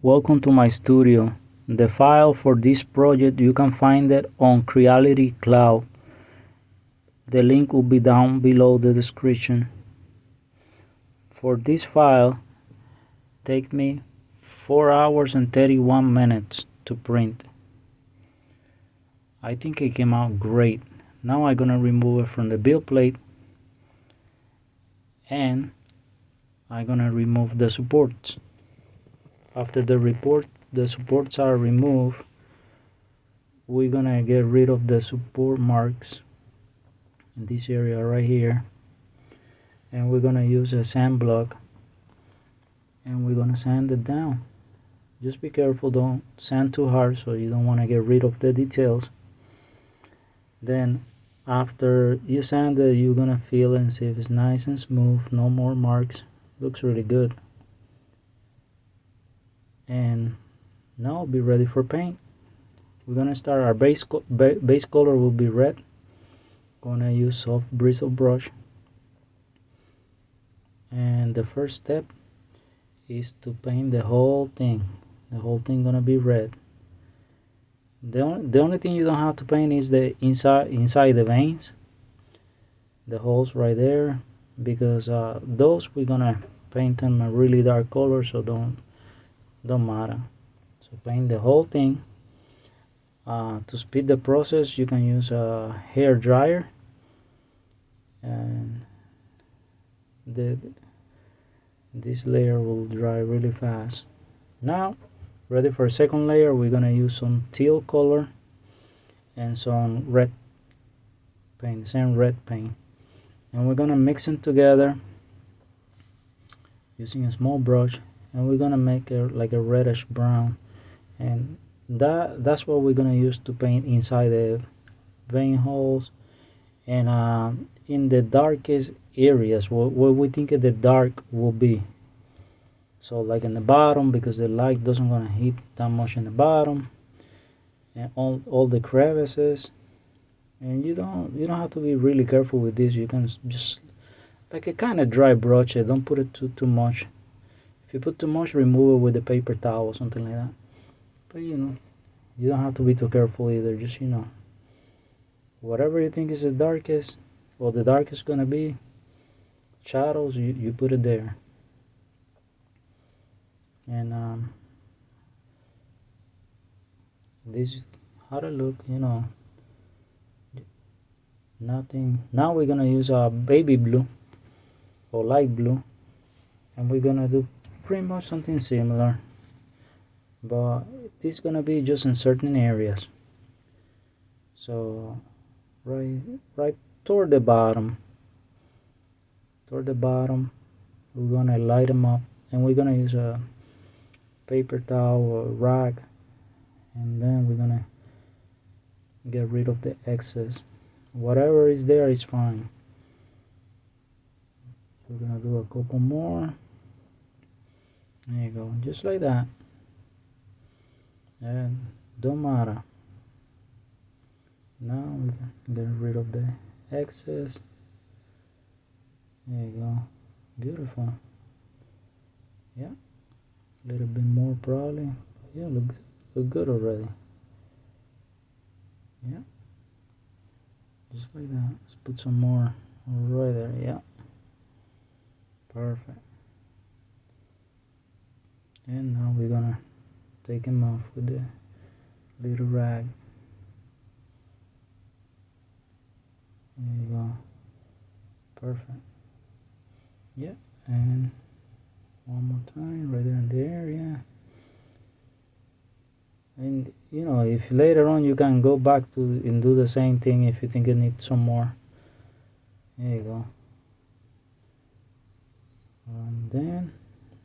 Welcome to my studio. The file for this project you can find it on Creality Cloud. The link will be down below the description. For this file, take me 4 hours and 31 minutes to print. I think it came out great. Now I'm gonna remove it from the build plate and I'm gonna remove the supports. After the supports are removed, we're gonna get rid of the support marks in this area right here, and we're gonna use a sand block and we're gonna sand it down. Just be careful, don't sand too hard, so you don't want to get rid of the details. Then after you sand it, you're gonna feel it and see if it's nice and smooth, no more marks. Looks really good. And now be ready for paint. We're gonna start our base color will be red. Gonna use soft bristle brush, and the first step is to paint the whole thing gonna be red. The only thing you don't have to paint is the inside the veins, the holes right there, because those we're gonna paint them a really dark color, so don't matter. So paint the whole thing. To speed the process, you can use a hair dryer, and this layer will dry really fast. Now ready for a second layer. We're gonna use some teal color and some red paint, same red paint, and we're gonna mix them together using a small brush, and we're gonna make it like a reddish brown, and that's what we're gonna use to paint inside the vein holes and in the darkest areas where we think the dark will be. So like in the bottom, because the light doesn't gonna hit that much in the bottom, and all the crevices. And you don't have to be really careful with this. You can just like a kind of dry brush it. Don't put it too much. If you put too much, remove it with a paper towel or something like that. But you don't have to be too careful either. Just whatever you think is the darkest, or the darkest gonna be shadows, you put it there. And this is how to look, nothing. Now we're gonna use our baby blue or light blue, and we're gonna do pretty much something similar, but this is gonna be just in certain areas. So right toward the bottom we're gonna light them up, and we're gonna use a paper towel or rag, and then we're gonna get rid of the excess. Whatever is there is fine. We're gonna do a couple more. There you go, just like that. And don't matter. Now we can get rid of the excess. There you go, beautiful. Yeah, a little bit more probably. Yeah, look good already. Yeah, just like that. Let's put some more right there. Yeah, perfect. And now we're gonna take him off with the little rag. There you go, perfect. Yeah, and one more time right there in the area. And if later on you can go back to and do the same thing if you think you need some more. There you go. And then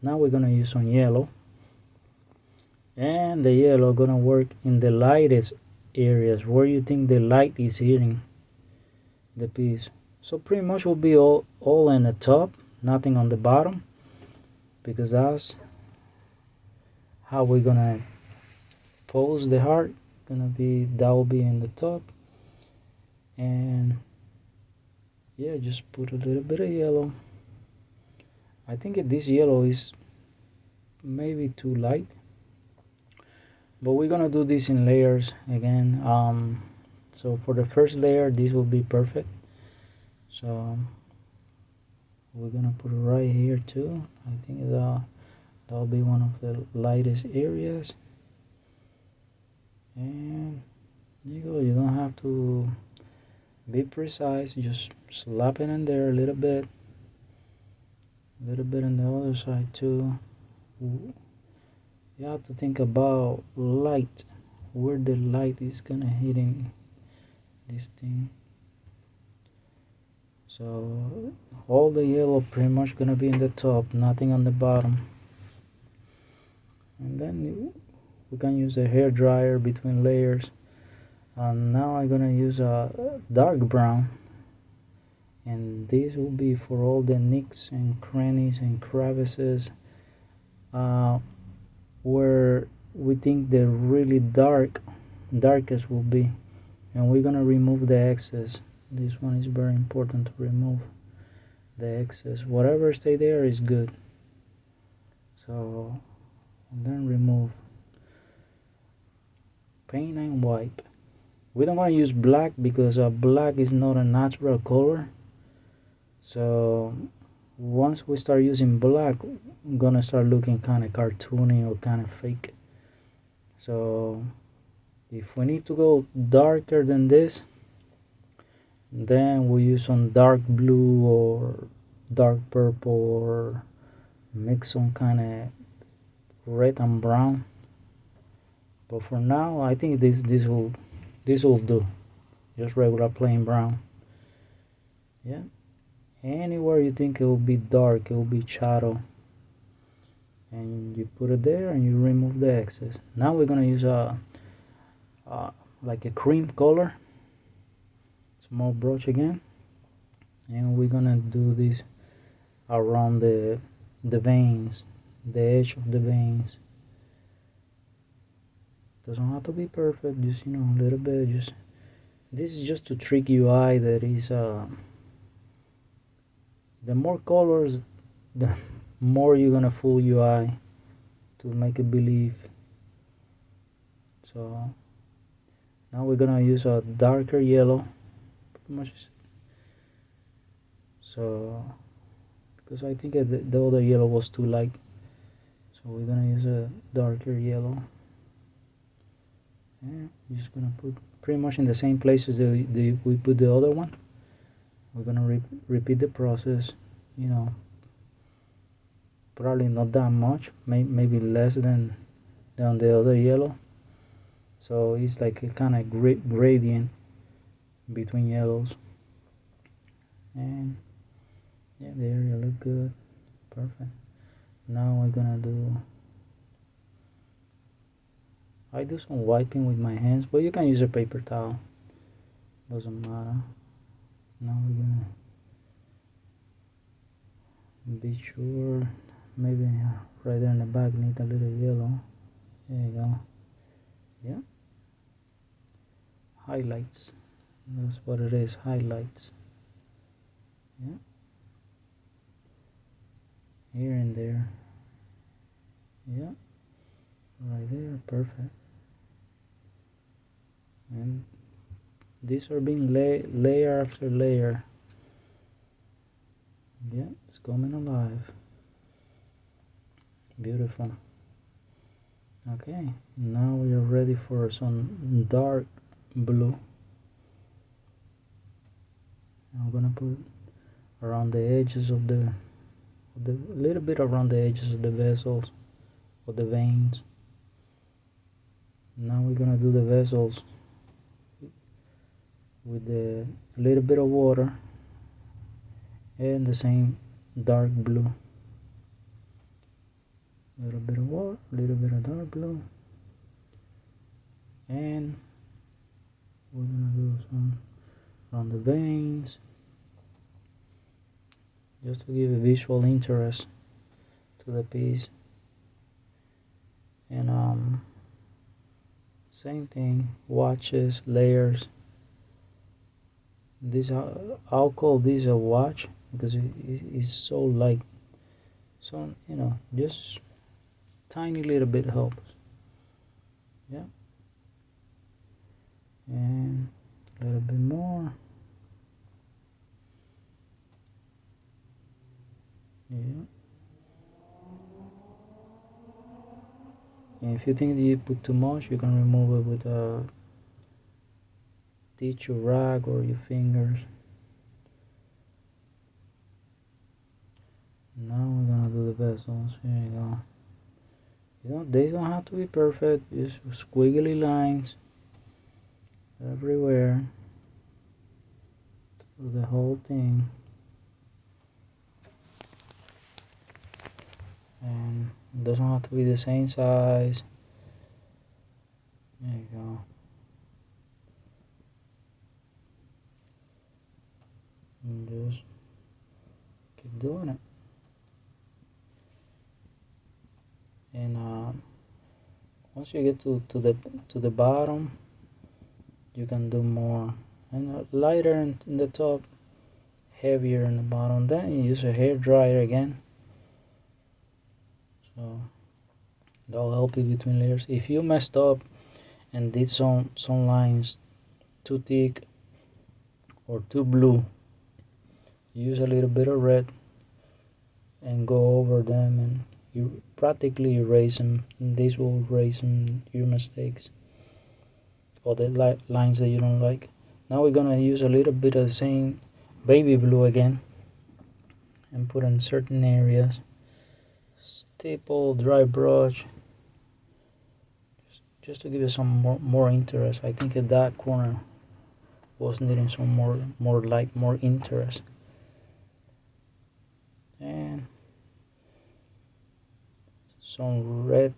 now we're gonna use some yellow, and the yellow gonna work in the lightest areas where you think the light is hitting the piece. So pretty much will be all in the top, nothing on the bottom, because that's how we're gonna pose the heart. That will be in the top. And yeah, just put a little bit of yellow. I think this yellow is maybe too light, but we're gonna do this in layers again. So for the first layer, this will be perfect. So we're gonna put it right here too. I think that'll be one of the lightest areas. And there you go. You don't have to be precise. Just slap it in there a little bit on the other side too. You have to think about light, where the light is gonna hitting this thing. So all the yellow pretty much gonna be in the top, nothing on the bottom. And then we can use a hair dryer between layers. And now I'm gonna use a dark brown, and this will be for all the nicks and crannies and crevices where we think the really darkest will be, and we're gonna remove the excess. This one is very important to remove the excess. Whatever stay there is good. So, and then remove, paint and wipe. We don't want to use black because black is not a natural color. So once we start using black, we're gonna start looking kind of cartoony or kind of fake. So if we need to go darker than this, then we use some dark blue or dark purple, or mix some kind of red and brown. But for now, I think this will do. Just regular plain brown. Yeah. Anywhere you think it will be dark, it will be shadow, and you put it there and you remove the excess. Now we're gonna use like a cream color, small brush again, and we're gonna do this around the veins, the edge of the veins. Doesn't have to be perfect, just a little bit. Just this is just to trick your eye. That is the more colors, the more you're gonna fool your eye to make it believe. So now we're gonna use a darker yellow, pretty much. So because I think the other yellow was too light, so we're gonna use a darker yellow. And just gonna put pretty much in the same places that we put the other one. We're gonna repeat the process, probably not that much, maybe less than the other yellow. So it's like a kind of gradient between yellows. And yeah, the area look good, perfect. Now we're gonna do, I do some wiping with my hands, but you can use a paper towel, doesn't matter. Now we're gonna be sure, maybe right there in the back need a little yellow. There you go. Yeah, highlights, that's what it is, highlights. Yeah, here and there. Yeah, right there, perfect. And these are being layer after layer. Yeah, it's coming alive. Beautiful. Okay, now we are ready for some dark blue. I'm gonna put around the edges of the little bit around the edges of the vessels or the veins. Now we're gonna do the vessels with a little bit of water and the same dark blue. Little bit of water, little bit of dark blue, and we're gonna do some around the veins, just to give a visual interest to the piece. And same thing, watches, layers. This I'll call this a watch because it is so light. So just tiny little bit helps. Yeah, and a little bit more. Yeah. And if you think that you put too much, you can remove it with a tissue rag or your fingers. Now we're gonna do the bezels. Here you go. They don't have to be perfect. Just squiggly lines everywhere through the whole thing, and it doesn't have to be the same size. There you go. And just keep doing it. And once you get to the bottom, you can do more. And lighter in the top, heavier in the bottom. Then you use a hair dryer again. So that'll help you between layers. If you messed up and did some lines too thick or too blue, use a little bit of red and go over them, and you practically erase them. And this will erase your mistakes or the lines that you don't like. Now we're gonna use a little bit of the same baby blue again and put in certain areas. Staple, dry brush, just to give you some more interest. I think at that corner was needing some more light, more interest. And some red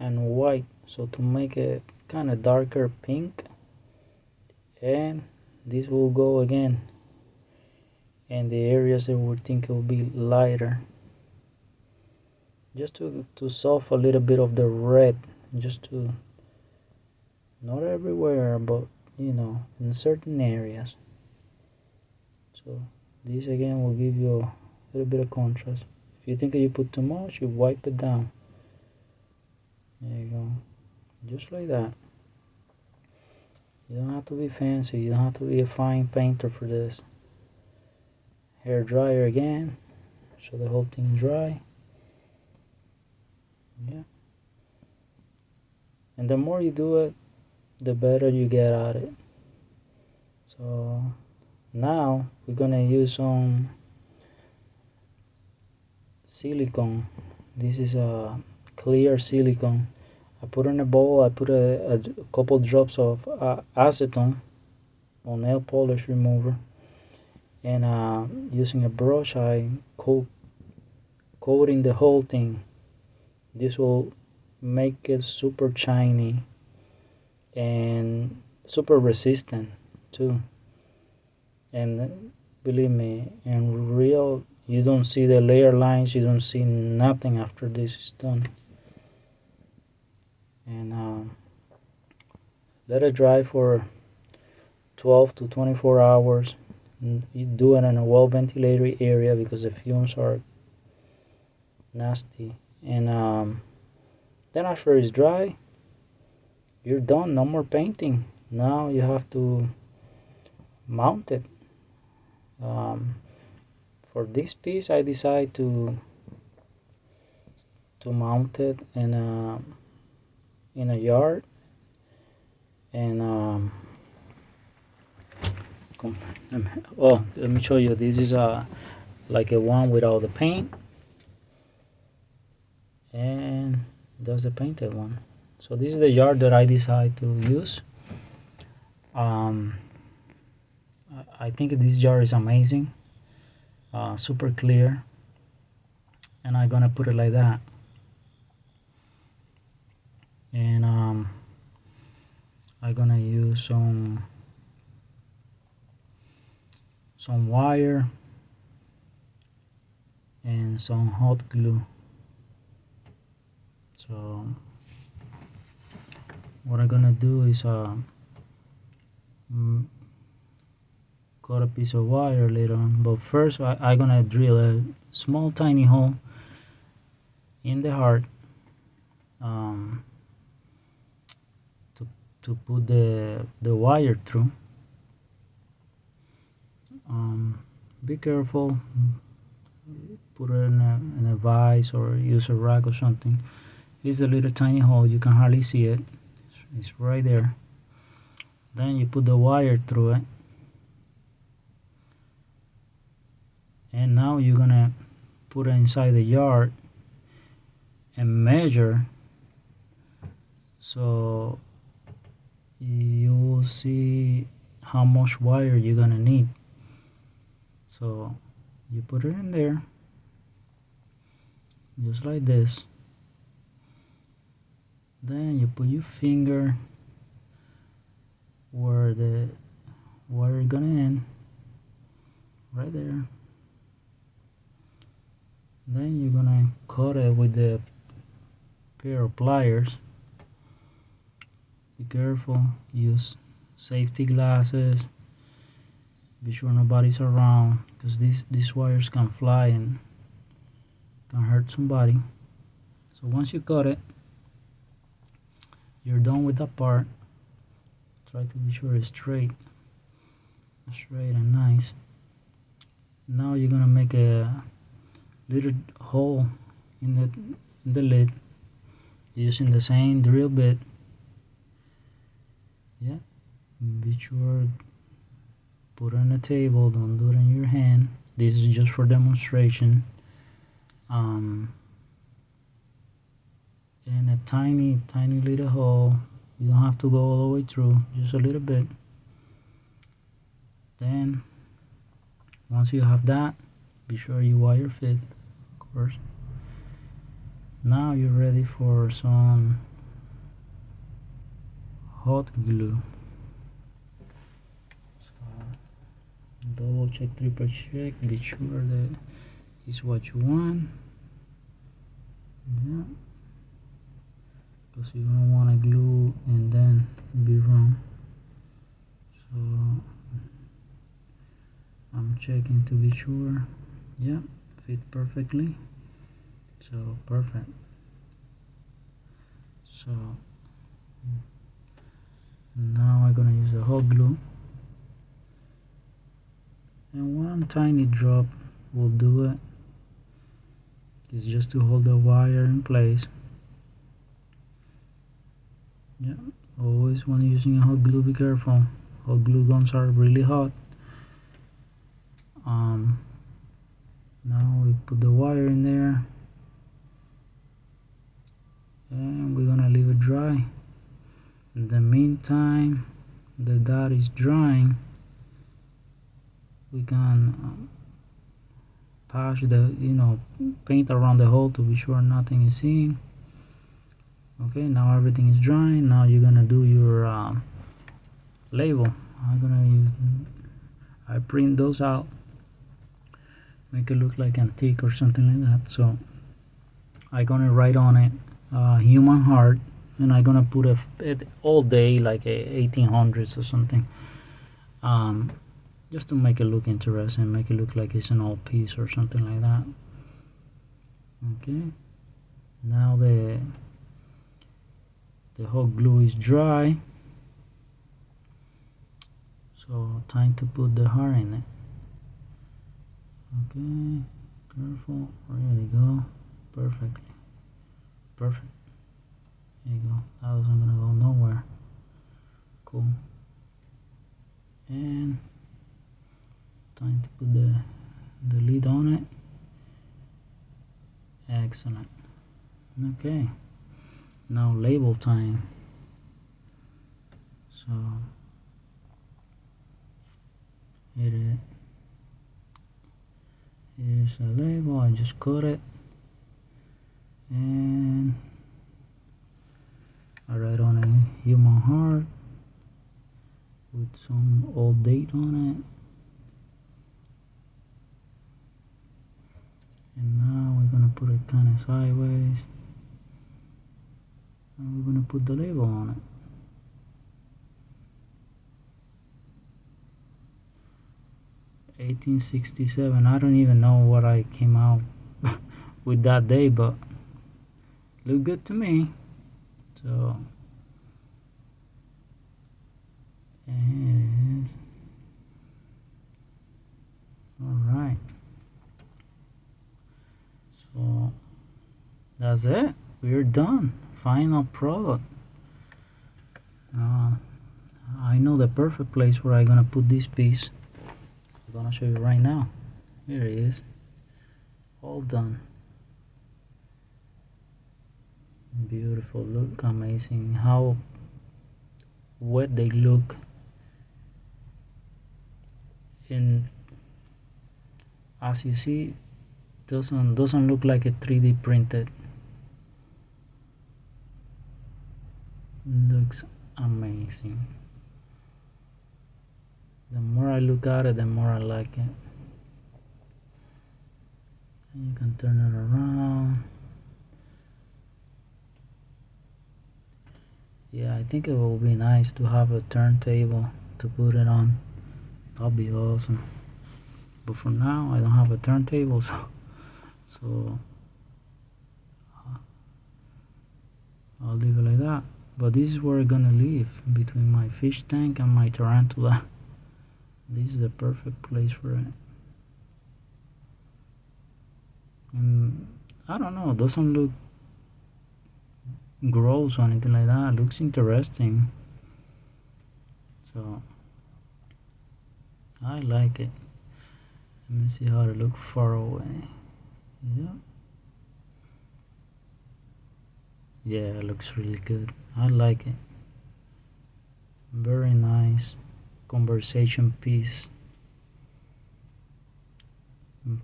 and white, so to make it kind of darker pink. And this will go again in the areas that we think will be lighter, just to soften a little bit of the red, just to, not everywhere, but in certain areas. So this again will give you a little bit of contrast. If you think you put too much, you wipe it down. There you go, just like that. You don't have to be fancy, you don't have to be a fine painter for this. Hair dryer again, so the whole thing dry. Yeah, and the more you do it, the better you get at it. So now we're gonna use some silicone. This is a clear silicone. I put in a bowl, I put a couple drops of acetone or nail polish remover, and using a brush I coating the whole thing. This will make it super shiny and super resistant too. And believe me, in real, you don't see the layer lines, you don't see nothing after this is done. And let it dry for 12 to 24 hours. You do it in a well ventilated area because the fumes are nasty. And then after it's dry, you're done. No more painting. Now you have to mount it. For this piece, I decided to mount it in a yard, and oh, let me show you. This is like a one without the paint, and that's the painted one. So this is the yard that I decided to use. I think this jar is amazing, super clear, and I'm gonna put it like that. And I'm gonna use some wire and some hot glue. So what I'm gonna do is cut a piece of wire later on, but first I'm gonna drill a small tiny hole in the heart, to put the wire through. Be careful, put it in a vise or use a rag or something. It's a little tiny hole, you can hardly see it. It's right there. Then you put the wire through it, and now you're gonna put it inside the yard and measure, so you will see how much wire you're gonna need. So you put it in there just like this. Then you put your finger where the wire is gonna end, right there. Then you're gonna cut it with the pair of pliers. Be careful, use safety glasses, be sure nobody's around, because these wires can fly and can hurt somebody. So once you cut it, you're done with that part. Try to be sure it's straight and nice. Now you're gonna make a little hole in the lid using the same drill bit. Yeah, be sure, put it on the table, don't do it in your hand. This is just for demonstration. And a tiny little hole. You don't have to go all the way through, just a little bit. Then once you have that, be sure you wire fit, of course. Now you're ready for some hot glue. So double check, triple check, be sure that it's what you want. Yeah, because you don't want to glue and then be wrong. So I'm checking to be sure. Yeah, fit perfectly. So perfect. So now I'm gonna use the hot glue, and one tiny drop will do it. It's just to hold the wire in place. Yeah, always when using a hot glue, be careful. Hot glue guns are really hot. Now we put the wire in there, and we're gonna leave it dry. In the meantime, the dot is drying. We can patch paint around the hole to be sure nothing is seen. Okay, now everything is drying. Now you're gonna do your label. I print those out, make it look like antique or something like that. So I'm gonna write on it human heart, and I'm gonna put it all day, like a 1800s or something, just to make it look interesting, make it look like it's an old piece or something like that. Okay, now the hot glue is dry, so time to put the heart in it. Okay, careful, there you go, perfect. There you go, that wasn't gonna go nowhere. Cool. And time to put the lid on it. Excellent. Okay, now label time. So here's a label. I just cut it, and I write on a human heart with some old date on it. And now we're gonna put it kind of sideways, and we're gonna put the label on it. (1867). I don't even know what I came out with that day, but looked good to me. So And all right, so that's it. We're done. Final product. uh, I know the perfect place where I'm gonna put this piece. I'm gonna show you right now. Here it is, all done. Beautiful, look, amazing how wet they look. And as you see, doesn't look like a 3D printed. Looks amazing. The more I look at it, the more I like it. And you can turn it around. Yeah, I think it will be nice to have a turntable to put it on. That'll be awesome. But for now, I don't have a turntable, so I'll leave it like that. But this is where I'm gonna live, between my fish tank and my tarantula. This is the perfect place for it. And I don't know, it doesn't look gross or anything like that. It looks interesting. So I like it. Let me see how it looks far away. Yeah. Yeah, it looks really good. I like it. Very nice conversation piece.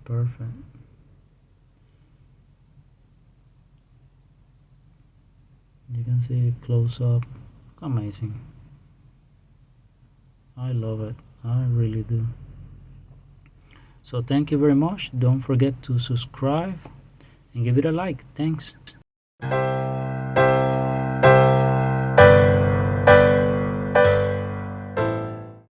Perfect. You can see it close up. Amazing. I love it. I really do. So thank you very much. Don't forget to subscribe and give it a like. Thanks.